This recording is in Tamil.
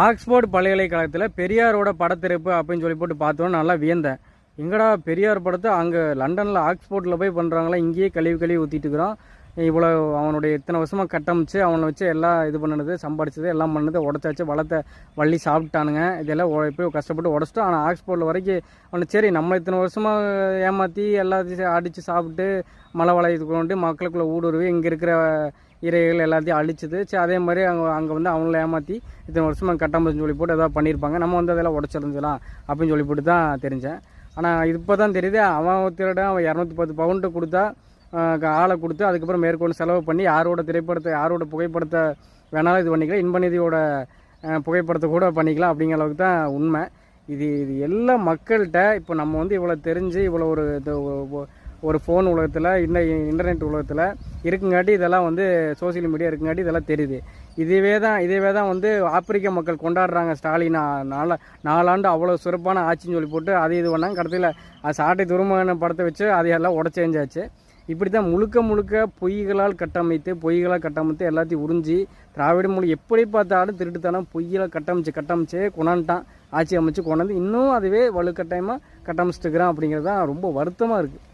ஆக்ஸ்போர்ட் பல்கலைக்கழகத்தில் பெரியாரோட படத்திருப்பு அப்படின்னு சொல்லி போட்டு பார்த்தோன்னு நல்லா வியந்தேன். எங்கடா பெரியார் படத்தை அங்கே லண்டனில் ஆக்ஸ்போர்ட்டில் போய் பண்ணுறாங்களா, இங்கேயே கழுவி ஊற்றிட்டு இருக்கிறோம். இவ்வளோ அவனுடைய இத்தனை வருஷமாக கட்டமைச்சு அவனை வச்சு எல்லாம் இது பண்ணது, சம்பாதிச்சது எல்லாம் பண்ணது, உடச்சாச்சு வளத்தை வள்ளி சாப்பிட்டானுங்க. இதெல்லாம் இப்போ கஷ்டப்பட்டு உடச்சிட்டோம். ஆனால் ஆக்ஸ்போர்ட்டில் வரைக்கும் அவனை சரி நம்ம இத்தனை வருஷமாக ஏமாற்றி எல்லாத்தையும் அடித்து சாப்பிட்டு மலை வளையத்து கொண்டு மக்களுக்குள்ளே ஊடுருவி இங்கே இருக்கிற இறைகள் எல்லாத்தையும் அழிச்சிது. சரி அதே மாதிரி அங்கே வந்து அவங்கள ஏமாற்றி இத்தனை வருஷமாக கட்டமைச்சுன்னு சொல்லி போட்டு எதாவது பண்ணியிருப்பாங்க. நம்ம வந்து அதெல்லாம் உடச்சிருந்துலாம் அப்படின்னு சொல்லி போட்டு தான் தெரிஞ்சேன். ஆனால் இப்போ தான் தெரியுது அவன் ஒருத்தரோட அவன் 210 பவுண்டு கொடுத்தா ஆளை கொடுத்து அதுக்கப்புறம் மேற்கொண்டு செலவு பண்ணி யாரோட திரைப்படத்தை யாரோட புகைப்படத்தை வேணாலும் இது பண்ணிக்கலாம், இன்பநிதியோட புகைப்படத்தை கூட பண்ணிக்கலாம் அப்படிங்கிற அளவுக்கு தான் உண்மை. இது எல்லா மக்கள்கிட்ட இப்போ நம்ம வந்து இவ்வளோ தெரிஞ்சு இவ்வளோ ஒரு ஃபோன் உலகத்தில் இன்டர்நெட் உலகத்தில் இருக்குங்காட்டி இதெல்லாம் வந்து சோசியல் மீடியா இருக்குங்காட்டி இதெல்லாம் தெரியுது. இதுவே தான் வந்து ஆப்பிரிக்க மக்கள் கொண்டாடுறாங்க. ஸ்டாலின் 4 ஆண்டு அவ்வளோ சிறப்பான ஆட்சின்னு சொல்லி போட்டு அது இது பண்ணாங்க. கடைசியில் அது சாட்டை துருமான படத்தை வச்சு அதையெல்லாம் உடச்சேஞ்சாச்சு. இப்படி தான் முழுக்க பொய்களால் கட்டமைத்து எல்லாத்தையும் உறிஞ்சி திராவிட மொழி எப்படி பார்த்தாலும் திருட்டுத்தனம் பொய்யெல்லாம் கட்டமைச்சே கொண்டாந்துட்டான். ஆட்சி அமைச்சு கொண்டாந்து இன்னும் அதுவே வலுக்கட்டாயமாக கட்டமைச்சிட்டு இருக்கிறான். அப்படிங்கிறது தான் ரொம்ப வருத்தமாக இருக்குது.